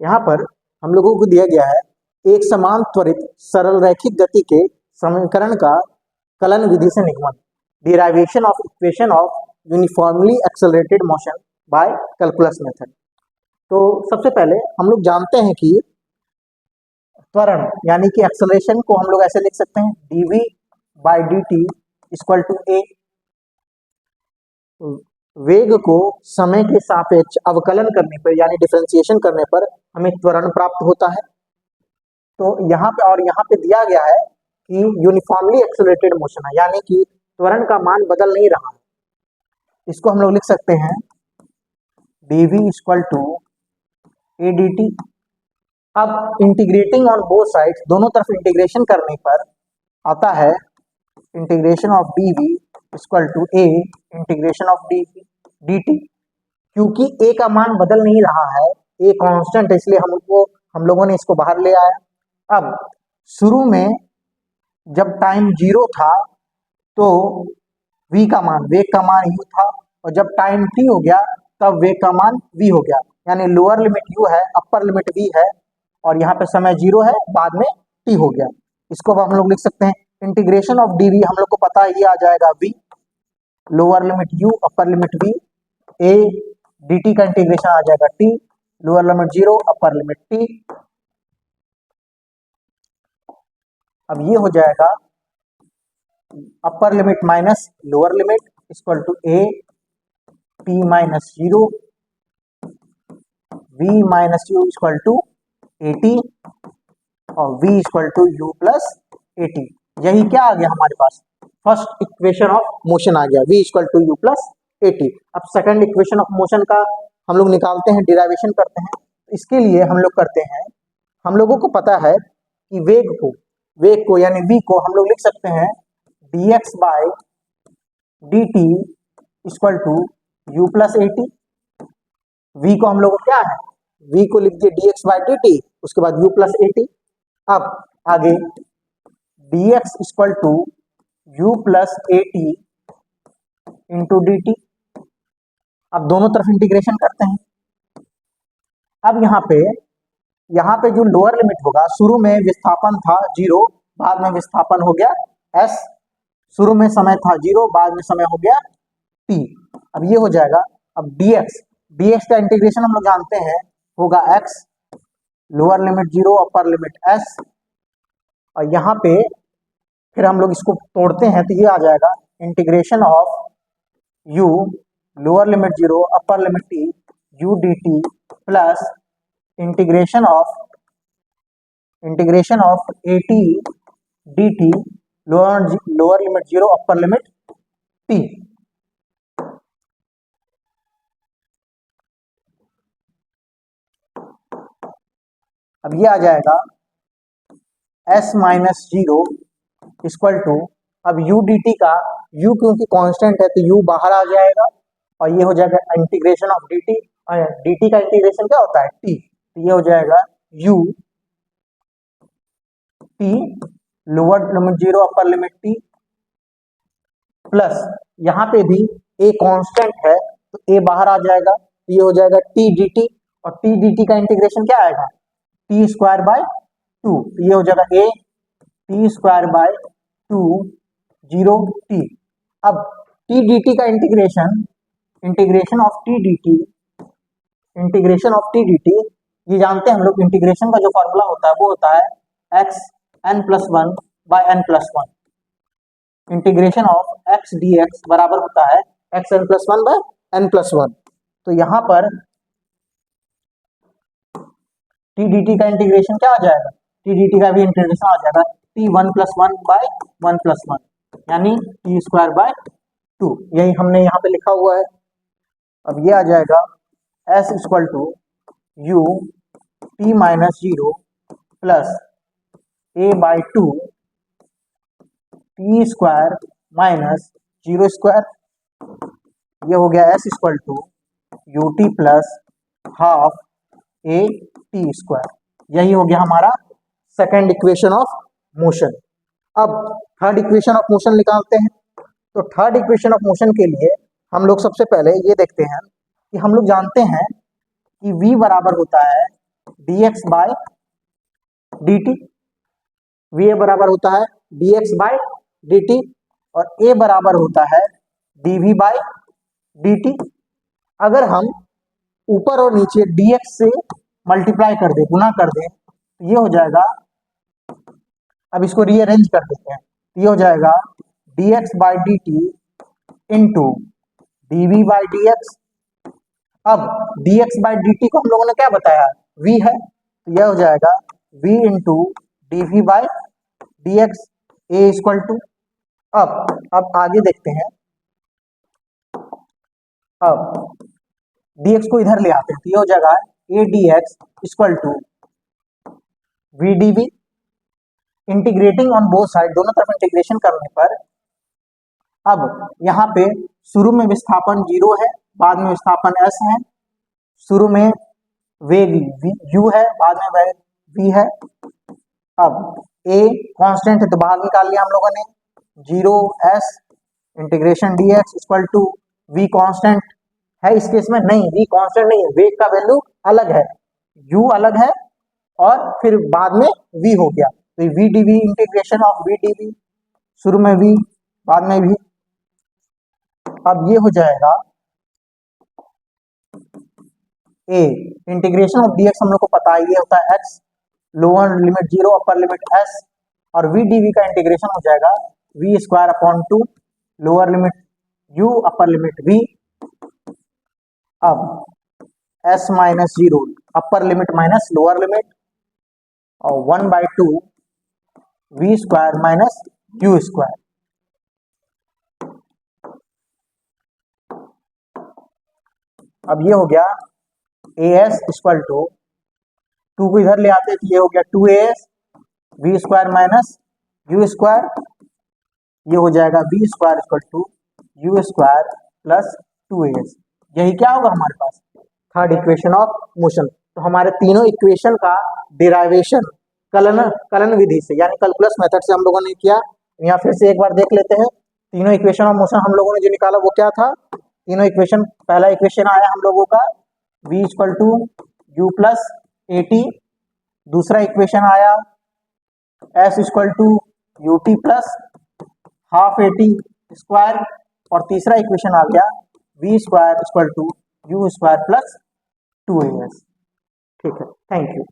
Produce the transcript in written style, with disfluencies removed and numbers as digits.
यहाँ पर हम लोगों को दिया गया है एक समान त्वरित सरल रैखिक गति के समीकरण का कलन विधि से निगमन, derivation of equation of uniformly accelerated motion by calculus method. तो सबसे पहले हम लोग जानते हैं कि त्वरण यानी कि एक्सेलरेशन को हम लोग ऐसे लिख सकते हैं dv by dt equal to a। वेग को समय के सापेक्ष अवकलन करने पर यानी डिफरेंशिएशन करने पर हमें त्वरण प्राप्त होता है। तो यहाँ पे और यहाँ पे दिया गया है कि यूनिफॉर्मली एक्सेलरेटेड मोशन है यानी कि त्वरण का मान बदल नहीं रहा है। इसको हम लोग लिख सकते हैं dv equal to a dt। अब इंटीग्रेटिंग ऑन बोथ साइड्स, दोनों तरफ इंटीग्रेशन करने पर आता है integration of dv equal to a integration of dt। क्योंकि a का मान बदल नहीं रहा है, a कांस्टेंट है, इसलिए हम लोगों ने इसको बाहर ले आया। अब शुरू में जब टाइम 0 था तो v का मान, वेग का मान u था, और जब टाइम t हो गया तब वेग का मान v हो गया। यानी लोअर लिमिट u है, अपर लिमिट v है, और यहाँ पे समय 0 है, बाद में t हो गया। इसको हम लोग लिख सकते हैं इंटीग्रेशन ऑफ dv, हम लोग को पता है ये आ जाएगा v, lower limit u upper limit v, a dt का इंटीग्रेशन आ जाएगा t, lower limit 0 upper limit t। अब ये हो जाएगा upper limit minus lower limit equal to a t minus 0 v minus u equal to at और v equal to u plus at। यही क्या आ गया हमारे पास, फर्स्ट इक्वेशन ऑफ मोशन आ गया, v equal to u plus at। अब सेकंड इक्वेशन ऑफ मोशन का हम लोग निकालते हैं, डिराइवेशन करते हैं। इसके लिए हम लोग करते हैं, हम लोगों को पता है कि वेग को यानी v को हम लोग लिख सकते हैं dx by dt equal to u plus at। v को हम लोग क्या है, v को लिख दिए dx बाय dt, उसके बाद u प्लस at। अब आगे dx equal to u plus at into dt। अब दोनों तरफ इंटीग्रेशन करते हैं। अब यहाँ पे जो लोअर लिमिट होगा, शुरू में विस्थापन था 0, बाद में विस्थापन हो गया s, शुरू में समय था 0, बाद में समय हो गया t। अब ये हो जाएगा, अब dx का इंटीग्रेशन हम लोग जानते हैं होगा x, lower limit 0 upper limit s, और यहाँ पे फिर हम लोग इसको तोड़ते हैं तो ये आ जाएगा integration of u lower limit 0 upper limit t u dt plus integration of at dt lower limit 0 upper limit t। अब ये आ जाएगा s माइनस 0 इक्वल टू, अब u dt का, u क्योंकि कांस्टेंट है तो u बाहर आ जाएगा, और ये हो जाएगा इंटीग्रेशन ऑफ dt, और dt का इंटीग्रेशन क्या होता है t, तो ये हो जाएगा u t lower limit 0 upper limit t plus यहाँ पे भी a कांस्टेंट है तो a बाहर आ जाएगा, तो ये हो जाएगा t dt, और t dt का इंटीग्रेशन क्या आएगा t स्क्वायर बाय 2, तो ये हो जाएगा a t square by 2 0 t। अब t dt का इंटीग्रेशन ऑफ t dt, ये जानते हैं हम लोग, इंटीग्रेशन का जो फॉर्मूला होता है वो होता है x n plus 1 by n plus 1। Integration of x dx बराबर होता है x n plus 1 by n plus 1। तो यहाँ पर t dt का इंटीग्रेशन क्या आ जाएगा, t dt का भी इंटीग्रेशन आ जाएगा t 1 प्लस 1 बाय 1 प्लस 1 यानी t स्क्वायर बाय 2, यही हमने यहाँ पे लिखा हुआ है। अब ये आ जाएगा s equal to u t minus 0 plus a by 2 t square minus 0 square, ये हो गया s equal to u t plus half a t square. यही हो गया हमारा सेकेंड इक्वेशन ऑफ मोशन। अब थर्ड इक्वेशन ऑफ मोशन निकालते हैं। तो थर्ड इक्वेशन ऑफ मोशन के लिए हम लोग सबसे पहले ये देखते हैं कि हम लोग जानते हैं कि v बराबर होता है dx बाय dt, va बराबर होता है dx बाय dt और a बराबर होता है dv बाय dt। अगर हम ऊपर और नीचे dx से मल्टीप्लाई कर दें, गुना कर दें, तो ये हो जाएगा, अब इसको रीअरेंज कर देते हैं, ये हो जाएगा dx by dt into dv by dx। अब dx बाय dt को हम लोगों ने क्या बताया, v है, तो यह हो जाएगा v into dv by dx a equal to. अब आगे देखते हैं, अब dx को इधर ले आते हैं, तो ये हो जाएगा a dx equal to v dv। Integrating on both side, दोनों तरफ इंटीग्रेशन करने पर अब यहाँ पे शुरू में विस्थापन 0 है, बाद में विस्थापन s है, शुरू में वेग u है, बाद में वेग v है। अब a कांस्टेंट है तो बाहर निकाल लिया हम लोगों ने, 0 s integration dx equal to v constant है इस केस में, नहीं v कांस्टेंट नहीं है, वेग का वैल्यू अलग है, u अलग है और फिर बाद में v हो गया, तो v dv integration of v dv, शुरू में v बाद में v। अब ये हो जाएगा a इंटीग्रेशन ऑफ dx, हम लोग को पता है ये होता है x, lower limit 0 upper limit s, और v dv का इंटीग्रेशन हो जाएगा v square upon 2, lower limit u upper limit v। अब s minus 0 upper limit minus lower limit और 1/2 v square minus u square. अब ये हो गया as इक्वल टू 2 को इधर ले आते हैं, तो ये हो गया 2as v square minus u square, ये हो जाएगा v square equal to u square plus 2as। यही क्या होगा हमारे पास, थर्ड इक्वेशन ऑफ मोशन। तो हमारे तीनों इक्वेशन का डिराइवेशन कलन विधि से यानी कैलकुलस मेथड से हम लोगों ने किया। यहाँ फिर से एक बार देख लेते हैं, तीनों इक्वेशन ऑफ मोशन हम लोगों ने जो निकाला वो क्या था, तीनों इक्वेशन, पहला इक्वेशन आया हम लोगों का v equal to u plus at, दूसरा इक्वेशन आया s equal to ut plus half at square, और तीसरा इक्वेशन आ गया v square equal to u square plus 2as। ठीक है, थैंक यू।